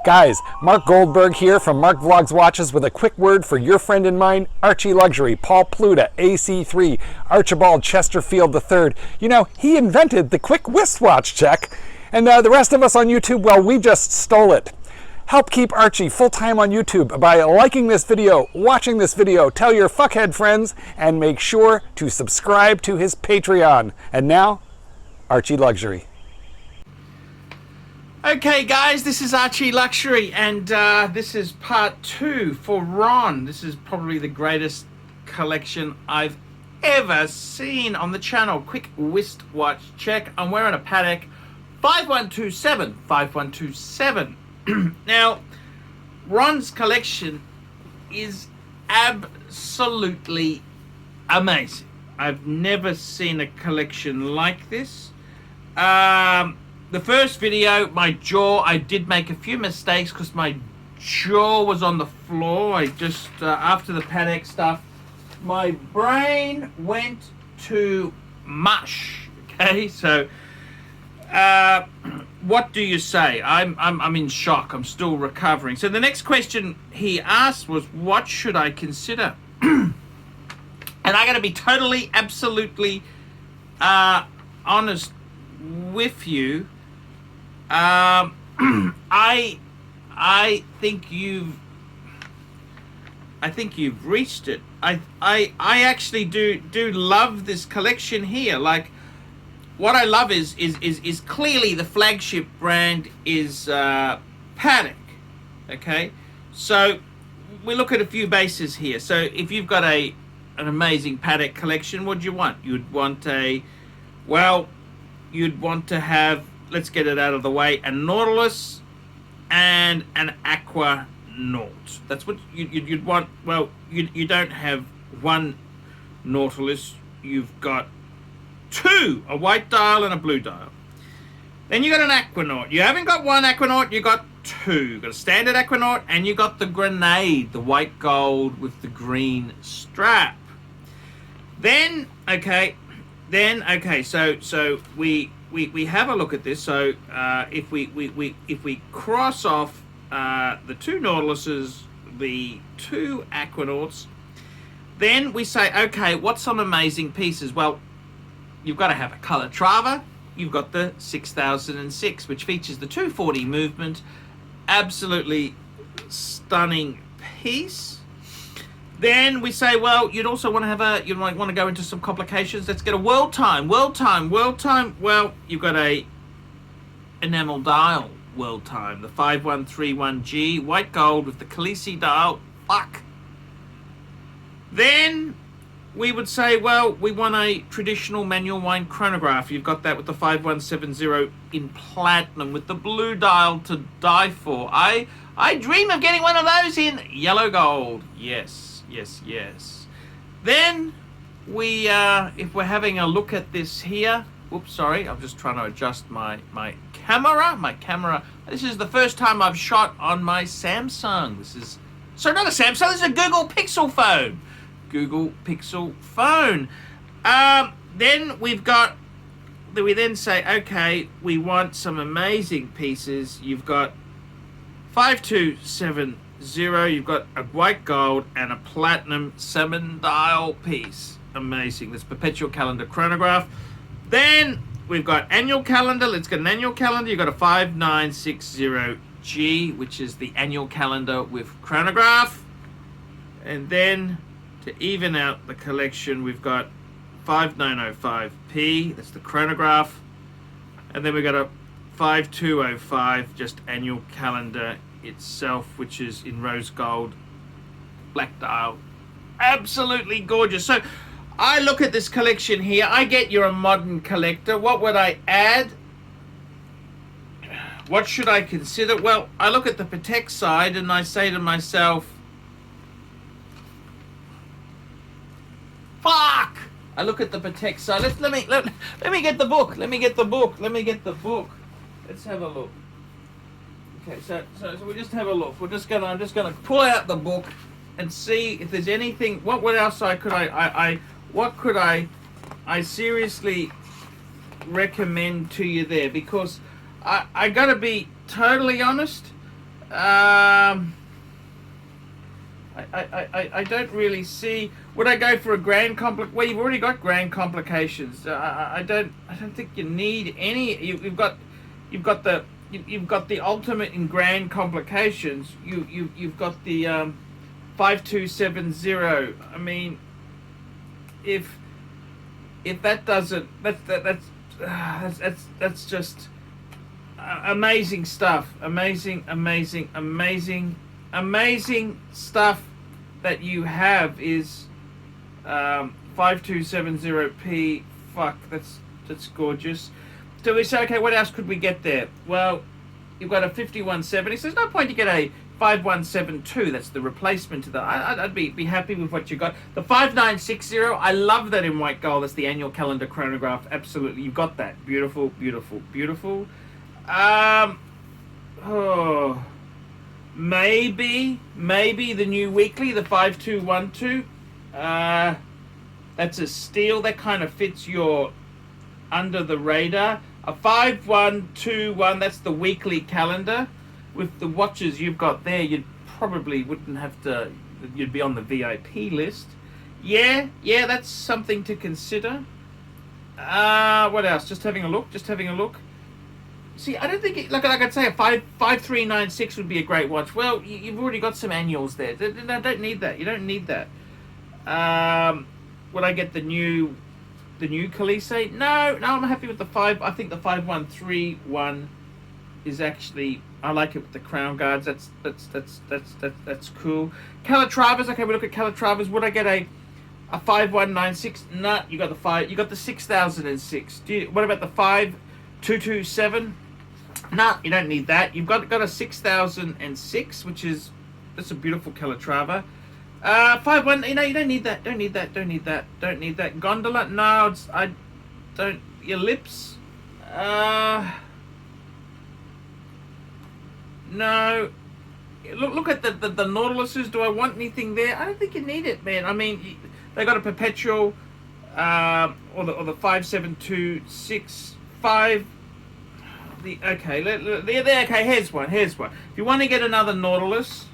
Guys, Mark Goldberg here from Mark Vlogs Watches with a quick word for your friend and mine, ArchieLuxury, Paul Pluta, AC3, Archibald Chesterfield III. You know, he invented the quick wristwatch check, and the rest of us on YouTube, well, we just stole it. Help keep Archie full-time on YouTube by liking this video, watching this video, tell your fuckhead friends, and make sure to subscribe to his Patreon. And now, ArchieLuxury. Okay guys, this is ArchieLuxury, and this is part 2 for Ron. This is probably the greatest collection I've ever seen on the channel. Quick wristwatch check. I'm wearing a Patek 5127. Now, Ron's collection is absolutely amazing. I've never seen a collection like this. The first video, my jaw, I did make a few mistakes because my jaw was on the floor. I just, after the Patek stuff, my brain went to mush. Okay, so what do you say? I'm in shock. I'm still recovering. So the next question he asked was, what should I consider? And I got to be totally, absolutely honest with you. I think you've reached it. I actually do love this collection here. Like, what I love is clearly the flagship brand is Patek. Okay, so we look at a few bases here. So if you've got an amazing Patek collection, what do you want? You'd want to have, let's get it out of the way, a Nautilus and an Aquanaut. That's what you'd want. Well, you don't have one Nautilus, you've got two, a white dial and a blue dial. Then you got an Aquanaut. You haven't got one Aquanaut, you got two. You got a standard Aquanaut and you got the Grenade, the white gold with the green strap. Then okay, so we have a look at this. So if we cross off the two Nautiluses, the two Aquanauts, then we say, okay, what's some amazing pieces? Well, you've got to have a Calatrava. You've got the 6006, which features the 240 movement. Absolutely stunning piece. Then we say, well, you'd also want to have you might want to go into some complications. Let's get a world time. Well, you've got a enamel dial world time, the 5131G, white gold with the Khaleesi dial. Fuck. Then we would say, well, we want a traditional manual wind chronograph. You've got that with the 5170 in platinum with the blue dial to die for. I dream of getting one of those in yellow gold. Yes. Then we, if we're having a look at this here, whoops, sorry, I'm just trying to adjust my camera. This is the first time I've shot on my Samsung. Not a Samsung, this is a Google Pixel phone. Then we then say, okay, we want some amazing pieces. You've got 5270, you've got a white gold and a platinum 7-dial piece. Amazing. This perpetual calendar chronograph. Then we've got annual calendar. Let's get an annual calendar. You've got a 5960G, which is the annual calendar with chronograph. And then to even out the collection, we've got 5905P, that's the chronograph. And then we've got a 5205, just annual calendar itself, which is in rose gold, black dial. Absolutely gorgeous. So I look at this collection here. I get you're a modern collector. What would I add? What should I consider? Well, I look at the Patek side and I say to myself, fuck! I look at the Patek side. Let me get the book. Let me get the book. Let's have a look. Okay, so we just have a look. I'm just gonna pull out the book and see if there's anything. What else could I seriously recommend to you there? Because I gotta be totally honest. I don't really see. Would I go for a grand Well, you've already got grand complications. I don't think you need any. You've got the ultimate in grand complications. You've got the 5270. I mean, if that doesn't, that's just amazing stuff. Amazing stuff that you have is 5270p. Fuck, that's gorgeous. So we say, okay, what else could we get there? Well, you've got a 5170, so there's no point to get a 5172. That's the replacement to that. I'd be happy with what you got. The 5960, I love that in white gold. That's the annual calendar chronograph. Absolutely, you've got that. Beautiful. Maybe the new weekly, the 5212. That's a steal. That kind of fits your under the radar. A 5121. That's the weekly calendar. With the watches you've got there, you'd probably wouldn't have to. You'd be on the VIP list. Yeah, that's something to consider. What else? Just having a look. See, I don't think like I'd say a 5396 would be a great watch. Well, you've already got some annuals there. I don't need that. You don't need that. Would I get the new Khaleesi? No, I'm happy with the 5. I think the 5131 is actually, I like it with the crown guards. That's cool. Calatravas. Okay, we look at Calatravas. Would I get a 5196? No, you got the 5. You got the 6006. What about the 5227? No, you don't need that. You've got a 6006, which is, that's a beautiful Calatrava. 51. You don't need that. Don't need that. Gondola. No, I don't. Ellipse. No. Look at the Nautiluses. Do I want anything there? I don't think you need it, man. I mean, they got a perpetual, or the 5726 okay. Okay. Here's one. If you want to get another Nautilus,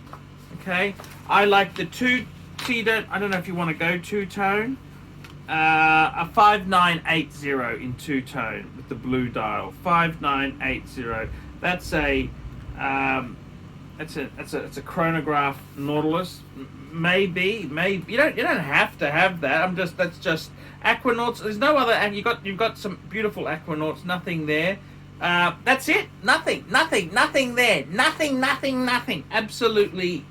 okay, I like the two. See, I don't know if you want to go two-tone. A 5980 in two-tone with the blue dial. 5980. That's a it's a chronograph Nautilus. Maybe you don't have to have that. That's just Aquanauts. There's no other, and you've got some beautiful Aquanauts. Nothing there. That's it. Nothing there. Nothing. Absolutely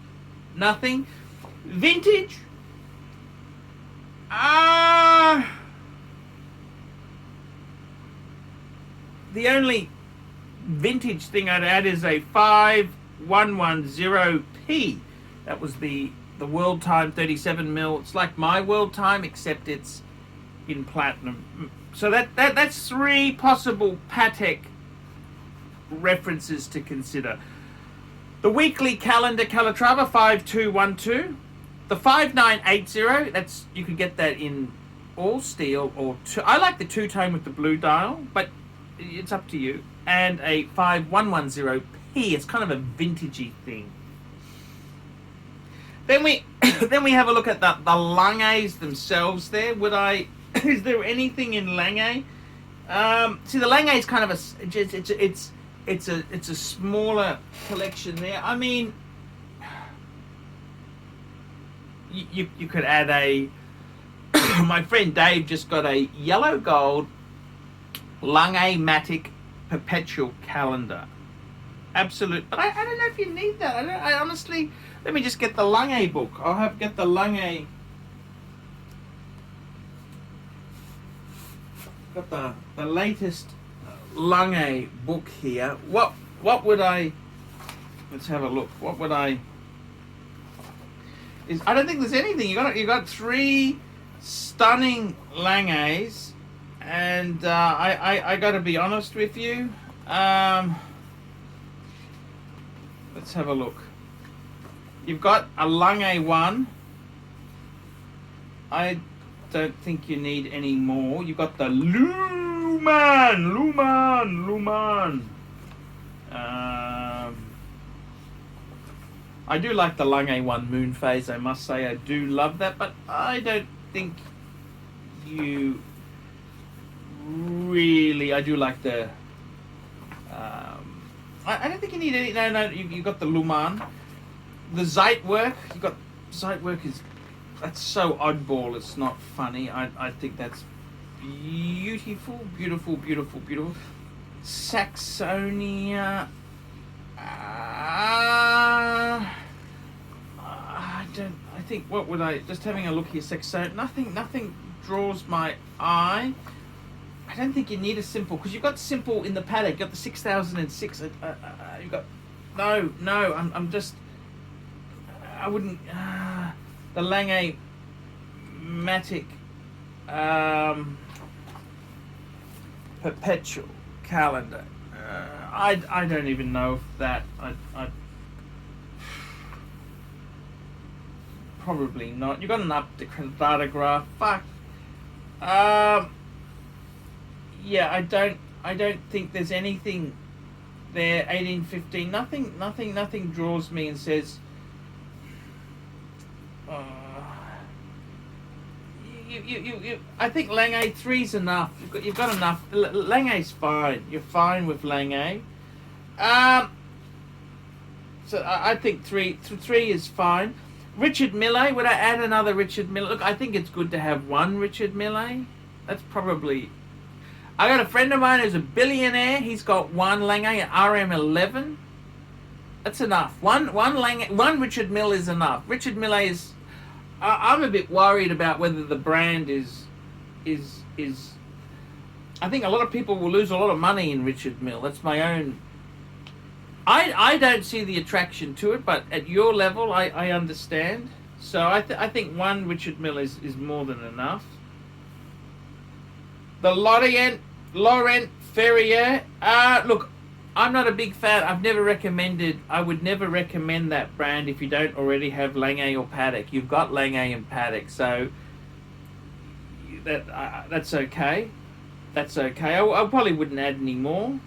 nothing. Vintage. The only vintage thing I'd add is a 5110p. That was the World Time 37mm. It's like my World Time, except it's in platinum. So that's 3 possible Patek references to consider. The weekly calendar Calatrava 5212. The 5980, that's, you could get that in all steel or I like the two-tone with the blue dial, but it's up to you. And a 5110p, it's kind of a vintagey thing. Then we have a look at the Langes themselves there. Is there anything in Lange? See, the Lange is kind of it's a smaller collection there. I mean, you could add a my friend Dave just got a yellow gold Lange-matic perpetual calendar. Absolute, but I don't know if you need that. I honestly, let me just get the Lange book. I'll get the Lange. Got the latest Lange book here. What would I? Let's have a look. What would I? I don't think there's anything. You got 3 stunning Langes, and I got to be honest with you. Let's have a look. You've got a Lange 1. I don't think you need any more. You've got the Luman. I do like the Lange 1 moon phase, I must say. I do love that, but I don't think you really... I do like the... I don't think you need any... No, you got the Luman. The Zeitwerk, you got... Zeitwerk is... That's so oddball, it's not funny. I think that's beautiful, beautiful, beautiful, beautiful. Saxonia... I think, what would I... Just having a look here, Saxon... Nothing draws my eye. I don't think you need a simple, because you've got simple in the Patek. You've got the 6006. You've got... No, I'm just... I wouldn't... the Lange Matic Perpetual Calendar. I don't even know if that... I probably not. You've got an datograph. Fuck. Yeah, I don't think there's anything there. 1815. Nothing draws me and says. I think Lange 3's enough. You've got enough. Lange's fine. You're fine with Lange. So I think three is fine. Richard Mille, would I add another Richard Mille? Look, I think it's good to have one Richard Mille. That's probably... I got a friend of mine who's a billionaire. He's got one Lange RM11. That's enough. One Richard Mille is enough. Richard Mille is... I'm a bit worried about whether the brand is... I think a lot of people will lose a lot of money in Richard Mille. That's my own... I don't see the attraction to it, but at your level, I understand. So I think one Richard Mille is more than enough. The Laurent Ferrier. Look, I'm not a big fan. I would never recommend that brand if you don't already have Lange or Patek. You've got Lange and Patek, so that's okay. That's okay. I probably wouldn't add any more.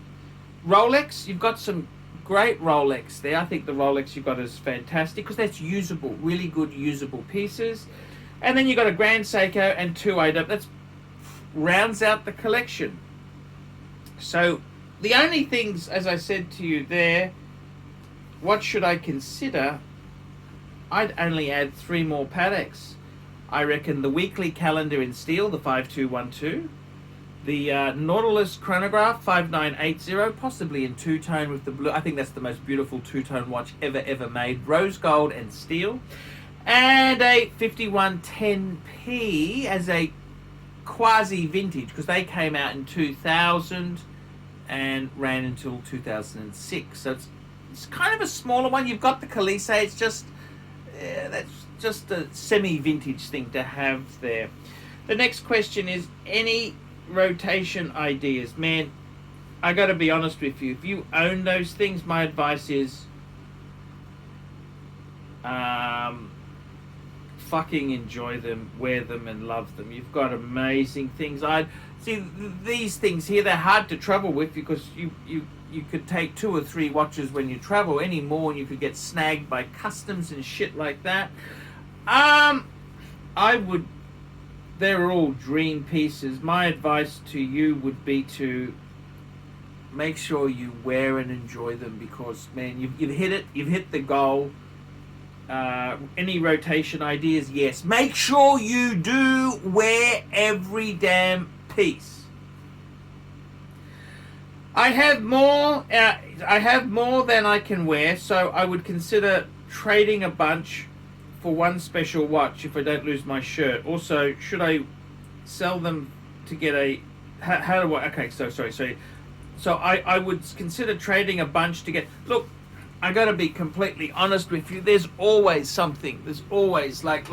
Rolex, you've got some great Rolex there. I think the Rolex you've got is fantastic because that's usable, really good usable pieces. And then you've got a Grand Seiko and two AW. That rounds out the collection. So the only things, as I said to you there, what should I consider? I'd only add 3 more Pateks. I reckon the weekly calendar in steel, the 5212. The Nautilus chronograph 5980, possibly in two-tone with the blue. I think that's the most beautiful two-tone watch ever made. Rose gold and steel. And a 5110P as a quasi-vintage, because they came out in 2000 and ran until 2006. So it's kind of a smaller one. You've got the Calise. It's just... that's just a semi-vintage thing to have there. The next question is, any rotation ideas? Man, I gotta be honest with you, if you own those things, my advice is fucking enjoy them, wear them and love them. You've got amazing things. I see these things here, they're hard to travel with because you could take 2 or 3 watches when you travel. Any more and you could get snagged by customs and shit like that. They're all dream pieces. My advice to you would be to make sure you wear and enjoy them because, man, you've hit it. You've hit the goal. Any rotation ideas? Yes. Make sure you do wear every damn piece. I have more than I can wear, so I would consider trading a bunch for one special watch if I don't lose my shirt. Also, should I sell them to get a... How do I... Okay, sorry. So I would consider trading a bunch to get... Look, I got to be completely honest with you. There's always something. There's always like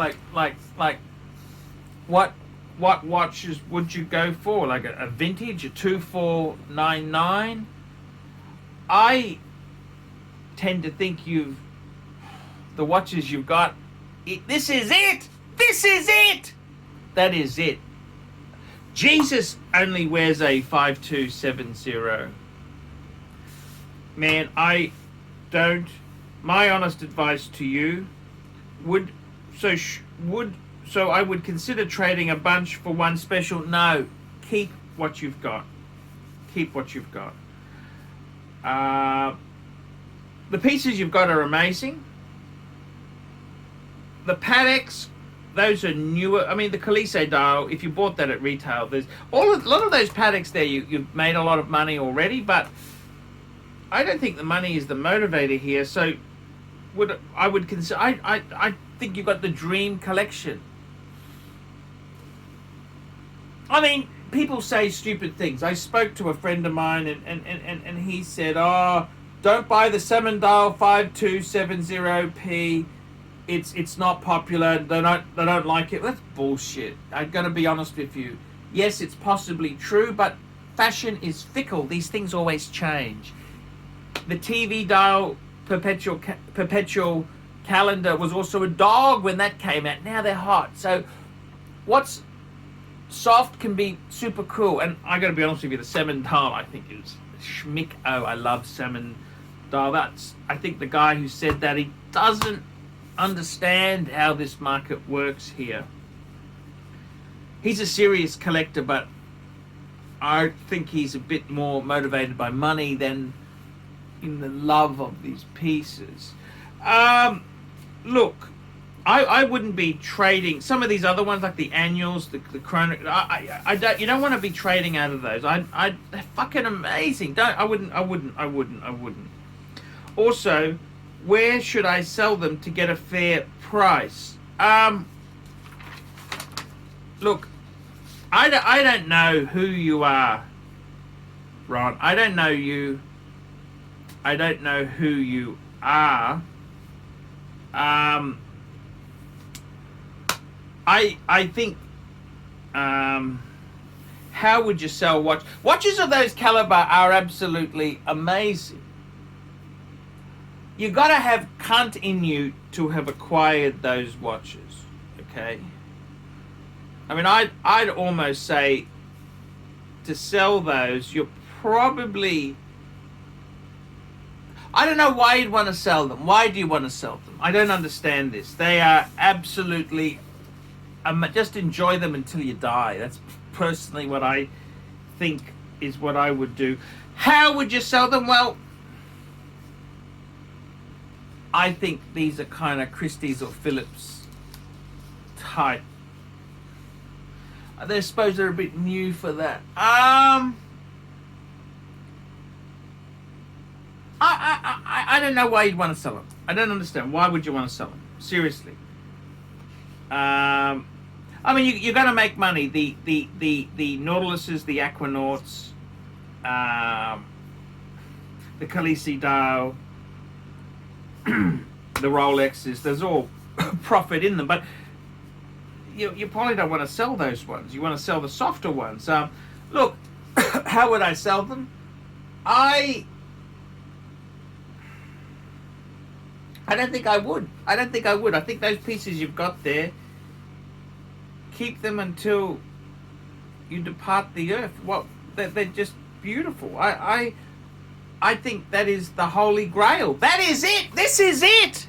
what watches would you go for? Like a vintage, a 2499? I tend to think the watches you've got... This is it! This is it! That is it. Jesus only wears a 5270. Man, I don't my honest advice to you would so I would consider trading a bunch for one special. No, keep what you've got. Keep what you've got. The pieces you've got are amazing. The Pateks, those are newer. I mean, the Colise dial, if you bought that at retail, there's a lot of those Pateks there, you've made a lot of money already, but I don't think the money is the motivator here. So I would consider, I think you've got the dream collection. I mean, people say stupid things. I spoke to a friend of mine and he said, oh, don't buy the Salmon Dial 5270p. It's not popular. They don't like it. That's bullshit. I'm going to be honest with you. Yes, it's possibly true, but fashion is fickle. These things always change. The TV dial perpetual calendar was also a dog when that came out. Now they're hot. So what's soft can be super cool. And I got to be honest with you, the Salmon Dial I think is schmick. Oh, I love Salmon Dial. I think the guy who said that, he doesn't understand how this market works here. He's a serious collector, but I think he's a bit more motivated by money than in the love of these pieces. Look, I wouldn't be trading some of these other ones like the annuals, the chrono. I don't. You don't want to be trading out of those. They're fucking amazing. I wouldn't. Also, where should I sell them to get a fair price? Look, I don't know who you are, Ron. I don't know you. I don't know who you are. I think, how would you sell watches of those caliber are absolutely amazing. You gotta have cunt in you to have acquired those watches, okay? I mean, I'd almost say to sell those, you're probably, I don't know why you'd want to sell them. Why do you want to sell them? I don't understand this. They are absolutely, just enjoy them until you die. That's personally what I think is what I would do. How would you sell them? Well, I think these are kind of Christie's or Phillips type. I suppose they're a bit new for that. I don't know why you'd want to sell them. I don't understand. Why would you want to sell them? Seriously. I mean, you're going to make money. The Nautiluses, the Aquanauts, the Colise dial, the Rolexes. There's all profit in them, but you probably don't want to sell those ones. You want to sell the softer ones. Look, how would I sell them? I don't think I would. I think those pieces you've got there, keep them until you depart the earth. Well, they're just beautiful. I think that is the holy grail. That is it. This is it.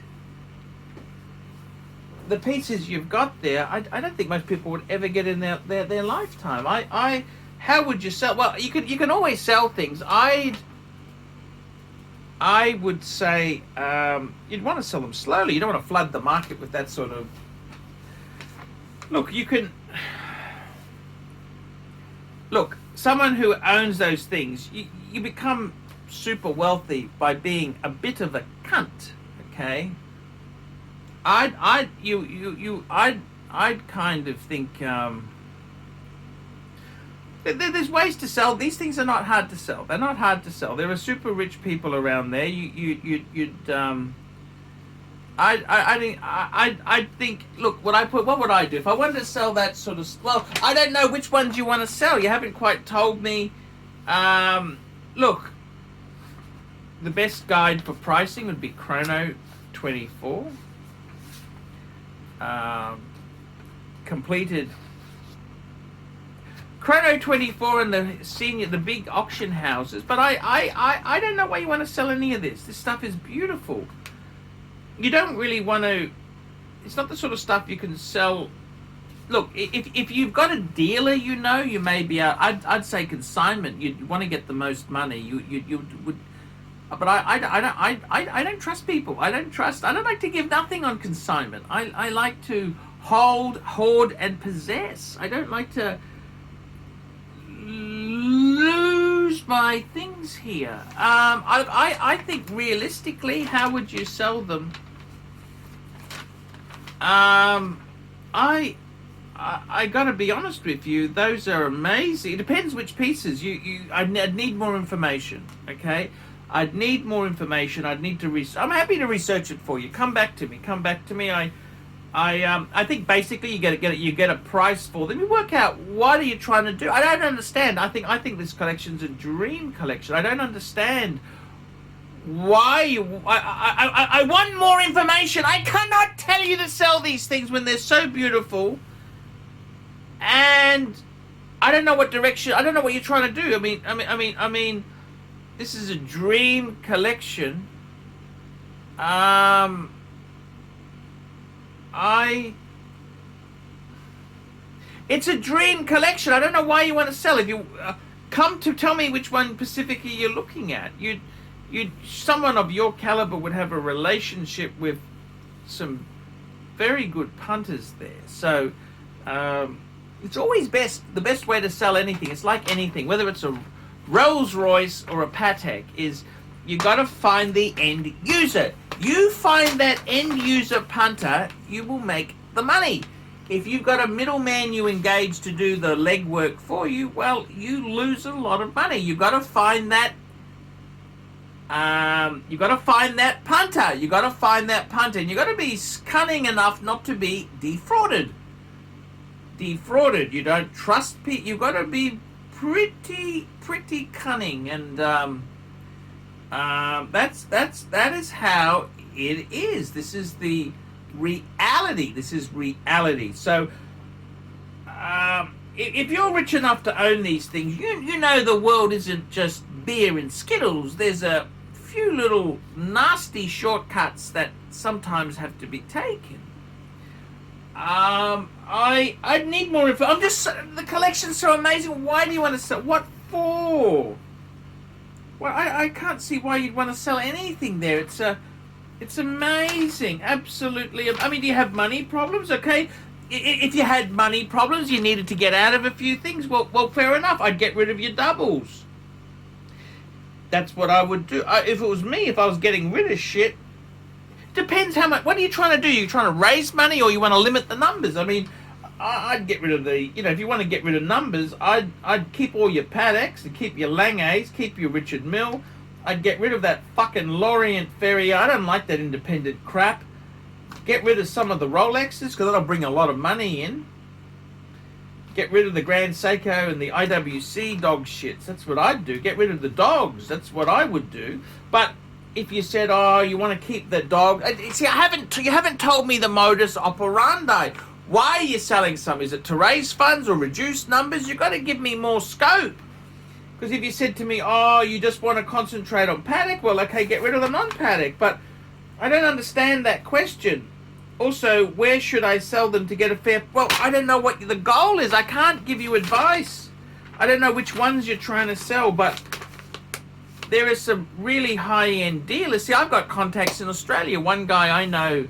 The pieces you've got there, I don't think most people would ever get in their lifetime. How would you sell? Well, you can always sell things. I would say you'd want to sell them slowly. You don't want to flood the market with that sort of. Look, someone who owns those things, you become super wealthy by being a bit of a cunt. Okay. I'd kind of think there's ways to sell. These things are not hard to sell. They're not hard to sell. There are super rich people around there. I think. Look, what would I do if I wanted to sell that sort of? Well, I don't know which ones you want to sell. You haven't quite told me. Look, the best guide for pricing would be Chrono 24. Completed Chrono 24 and the big auction houses, but I don't know why you want to sell any of this. This stuff is beautiful. you don't really want to. It's not the sort of stuff you can sell. Look, if you've got a dealer, you may be out. I'd say consignment. You'd want to get the most money. You would. But I don't trust people. I don't like to give nothing on consignment. I like to hold, hoard, and possess. I don't like to lose my things here. I think realistically, how would you sell them? I gotta be honest with you. Those are amazing. It depends which pieces. I'd need more information. Okay, I'd need more information. I'd need to I'm happy to research it for you. Come back to me. I think basically you get a price for them. You work out what are you trying to do. I don't understand. I think this collection's a dream collection. I don't understand why you. I want more information. I cannot tell you to sell these things when they're so beautiful. And I don't know what direction. I don't know what you're trying to do. I mean, this is a dream collection. It's a dream collection. I don't know why you want to sell. If you come to tell me which one specifically you're looking at, someone of your caliber would have a relationship with some very good punters there. So. It's always the best way to sell anything. It's like anything, whether it's a Rolls Royce or a Patek, is you got to find the end user. You find that end user punter, you will make the money. If you've got a middleman you engage to do the legwork for you, well, you lose a lot of money. You got to find that. You got to find that punter. You got to find that punter, and you got to be cunning enough not to be defrauded. You don't trust people. You've got to be pretty cunning, and that is how it is. This is the reality. So if you're rich enough to own these things, you know the world isn't just beer and Skittles. There's a few little nasty shortcuts that sometimes have to be taken. I need more info. The collection's so amazing. Why do you want to sell? What for? Well, I can't see why you'd want to sell anything there. It's amazing. Absolutely. I mean, do you have money problems? Okay. If you had money problems, you needed to get out of a few things. Well, fair enough. I'd get rid of your doubles. That's what I would do. If it was me, if I was getting rid of shit, depends how much. What are you trying to do? You trying to raise money, or you want to limit the numbers? I mean, I'd get rid of the. If you want to get rid of numbers, I'd keep all your Pateks, and keep your Langes, keep your Richard Mille. I'd get rid of that fucking Lorient Ferrier. I don't like that independent crap. Get rid of some of the Rolexes, because that'll bring a lot of money in. Get rid of the Grand Seiko and the IWC dog shits. That's what I'd do. Get rid of the dogs. That's what I would do. But if you said, oh, you want to keep the dog, see, you haven't told me the modus operandi. Why are you selling some? Is it to raise funds or reduce numbers? You've got to give me more scope. Because if you said to me, oh, you just want to concentrate on Patek, well, okay, get rid of the non-Patek. But I don't understand that question. Also, where should I sell them to get a fair... Well, I don't know what the goal is. I can't give you advice. I don't know which ones you're trying to sell, but there are some really high-end dealers. See, I've got contacts in Australia. One guy I know,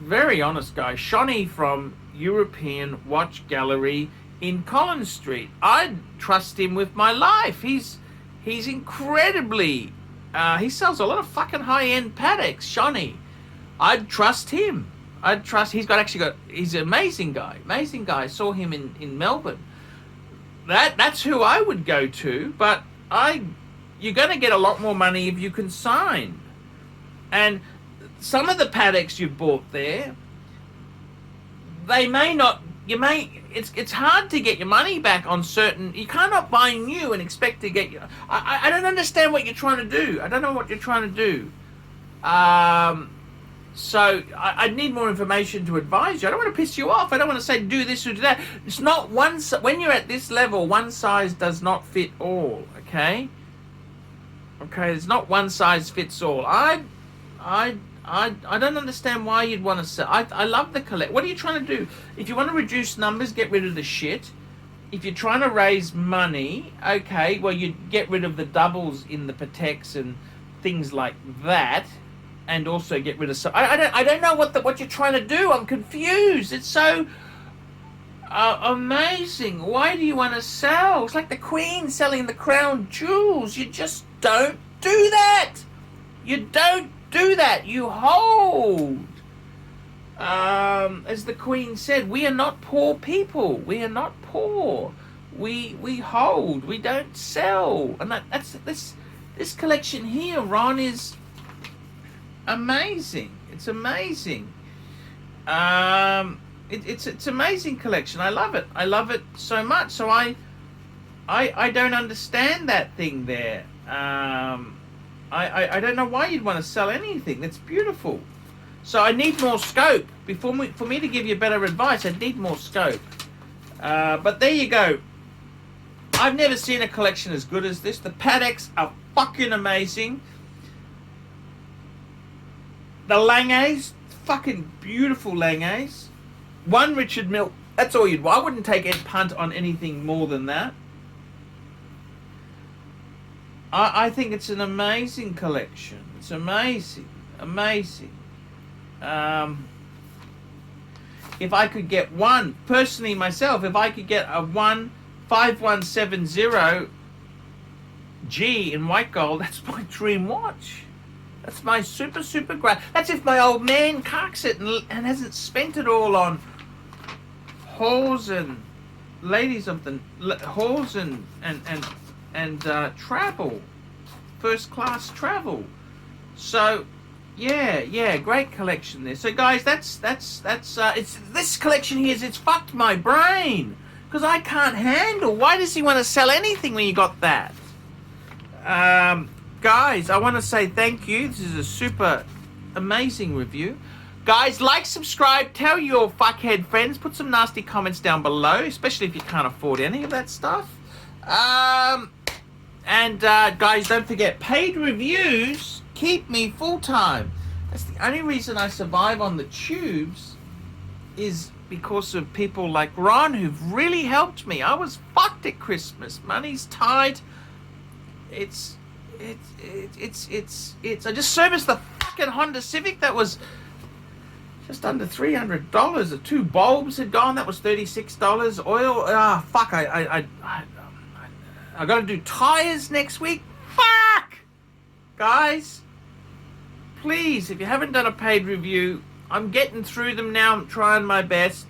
very honest guy, Shawnee from European Watch Gallery in Collins Street. I'd trust him with my life. He's incredibly... he sells a lot of fucking high-end Pateks, Shawnee. I'd trust him. He's an amazing guy. I saw him in Melbourne. That's who I would go to, but you're going to get a lot more money if you consign. And some of the Pateks you've bought there, it's hard to get your money back on certain. You cannot buy new and expect to get your. I don't understand what you're trying to do. I don't know what you're trying to do. So I need more information to advise you. I don't want to piss you off. I don't want to say do this or do that. It's not when you're at this level, one size does not fit all. Okay, it's not one size fits all. I I don't understand why you'd want to sell. I love the collect. What are you trying to do? If you want to reduce numbers, get rid of the shit. If you're trying to raise money, okay, well, you get rid of the doubles in the Pateks and things like that, and also get rid of some. I don't know what you're trying to do. I'm confused. It's so amazing. Why do you want to sell? It's like the Queen selling the crown jewels. You just don't do that. You don't do that. You hold. As the Queen said, we are not poor people. We are not poor. We hold. We don't sell. And that's this collection here, Ron, is amazing. It's amazing. It's amazing collection. I love it. I love it so much. So I don't understand that thing there. I don't know why you'd want to sell anything. That's beautiful. So I need more scope. For me to give you better advice, I need more scope. But there you go. I've never seen a collection as good as this. The Pateks are fucking amazing. The Langes, fucking beautiful Langes. One Richard Mille, that's all you'd want. I wouldn't take a punt on anything more than that. I think it's an amazing collection. It's amazing. Amazing. If I could get one, personally myself, if I could get a 5170 G in white gold, that's my dream watch. That's my super great. That's if my old man carks it and hasn't spent it all on halls and ladies of the halls and travel, first class travel. So yeah, great collection there. So guys, that's it's this collection here. It's fucked my brain because I can't handle. Why does he want to sell anything when you got that? Guys, I want to say thank you. This is a super amazing review. Guys, like, subscribe, tell your fuckhead friends, put some nasty comments down below, especially if you can't afford any of that stuff. Guys, don't forget, paid reviews keep me full-time. That's the only reason I survive on the tubes is because of people like Ron who've really helped me. I was fucked at Christmas. Money's tight. I just serviced the fucking Honda Civic that was just under $300. The two bulbs had gone. That was $36. Oil. Fuck. I got to do tires next week. Fuck, guys. Please, if you haven't done a paid review, I'm getting through them now. I'm trying my best.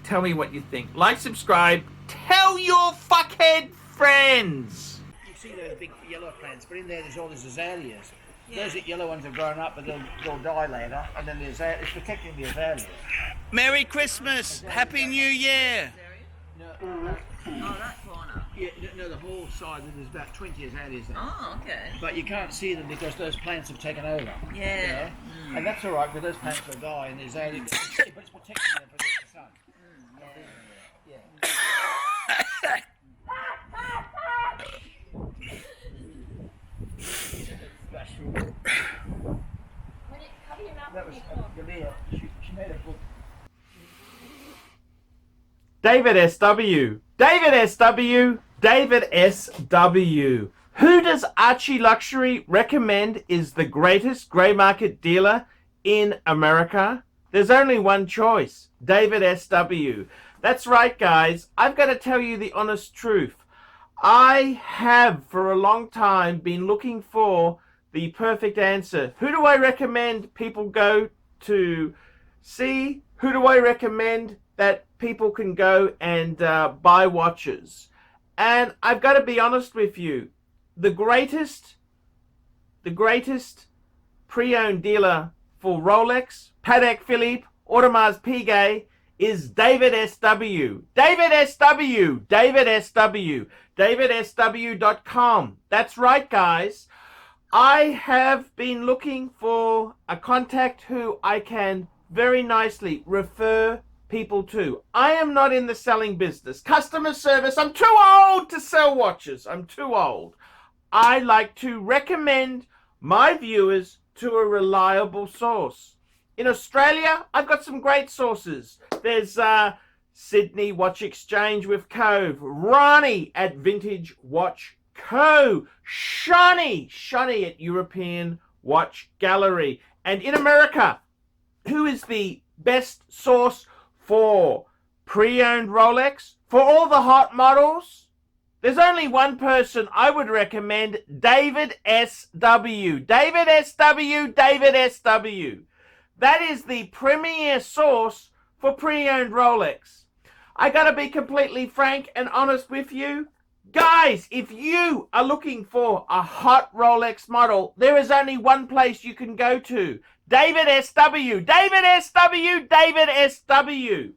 Tell me what you think. Like, subscribe. Tell your fuckhead friends. You see those big yellow plants, but in there there's all these azaleas. Yeah. Those yellow ones have grown up, but they'll die later. And then it's protecting the azaleas. Merry Christmas. Happy New Year. No, Oh, that corner. yeah, no, the whole side, there's about 20 azaleas there. Oh, okay. But you can't see them because those plants have taken over. Yeah. You know? And that's all right, because those plants will die and the azalea, but it's protecting them from the sun. Yeah. That was Galea. She made a book. David SW. David SW. David SW. Who does ArchieLuxury recommend is the greatest grey market dealer in America? There's only one choice. David SW. That's right, guys. I've got to tell you the honest truth. I have for a long time been looking for the perfect answer. Who do I recommend people go to see? Who do I recommend that people can go and buy watches? And I've got to be honest with you. The greatest pre-owned dealer for Rolex, Patek Philippe, Audemars Piguet is David SW. David SW. David SW. DavidSW.com. That's right, guys. I have been looking for a contact who I can very nicely refer people to. I am not in the selling business. Customer service, I'm too old to sell watches. I'm too old. I like to recommend my viewers to a reliable source. In Australia, I've got some great sources. There's Sydney Watch Exchange with Cove, Ronnie at Vintage Watch Co, Shani at European Watch Gallery. And in America, who is the best source for pre-owned Rolex? For all the hot models, there's only one person I would recommend, David S.W. David S.W. David S.W. That is the premier source for pre-owned Rolex. I gotta be completely frank and honest with you. Guys, if you are looking for a hot Rolex model, there is only one place you can go to. David S.W. David S.W. David S.W.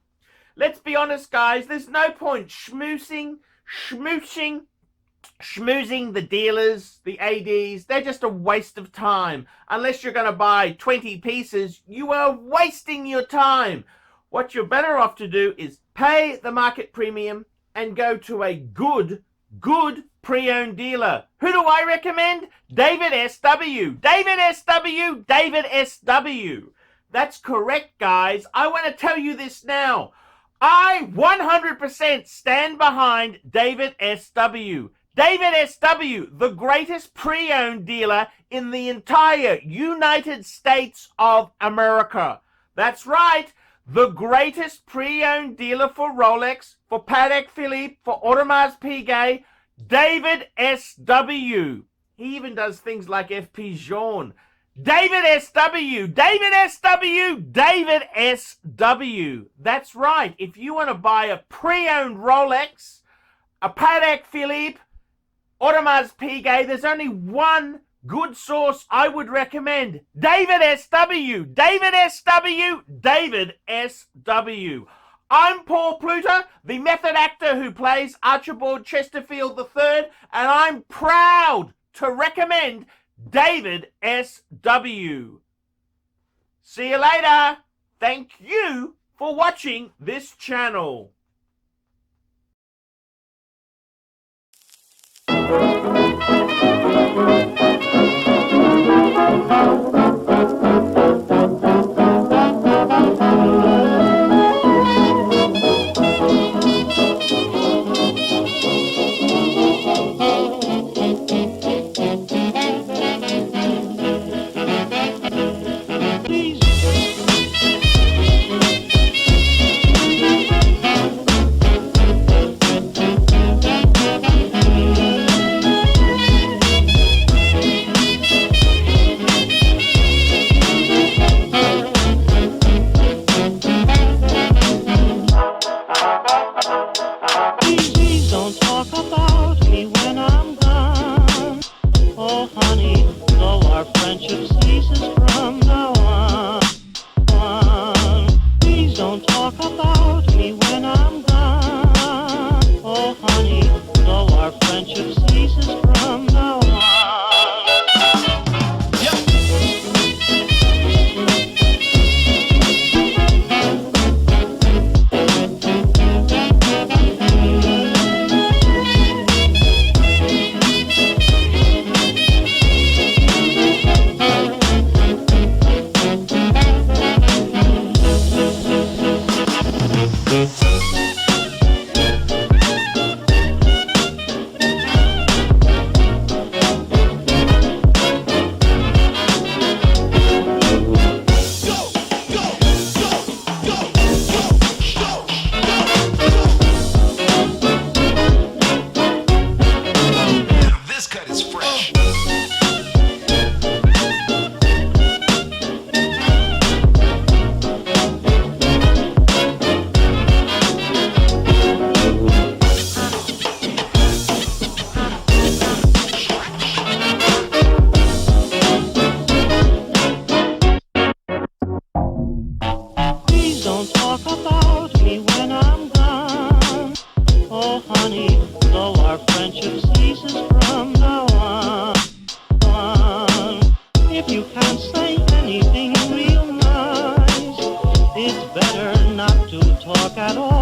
Let's be honest, guys. There's no point schmoozing the dealers, the ADs. They're just a waste of time. Unless you're going to buy 20 pieces, you are wasting your time. What you're better off to do is pay the market premium and go to a good pre-owned dealer. Who do I recommend? David S.W. David S.W. David S.W. That's correct, guys. I want to tell you this now. I 100% stand behind David S.W. David S.W., the greatest pre-owned dealer in the entire United States of America. That's right. The greatest pre-owned dealer for Rolex, for Patek Philippe, for Audemars Piguet, David S.W. He even does things like FP Journe. David S.W. David S.W. David S.W. That's right. If you want to buy a pre-owned Rolex, a Patek Philippe, Audemars Piguet, there's only one good source I would recommend. David S.W. David S.W. David S.W. I'm Paul Pluta, the method actor who plays Archibald Chesterfield III, and I'm proud to recommend David S.W. See you later. Thank you for watching this channel. Talk at all.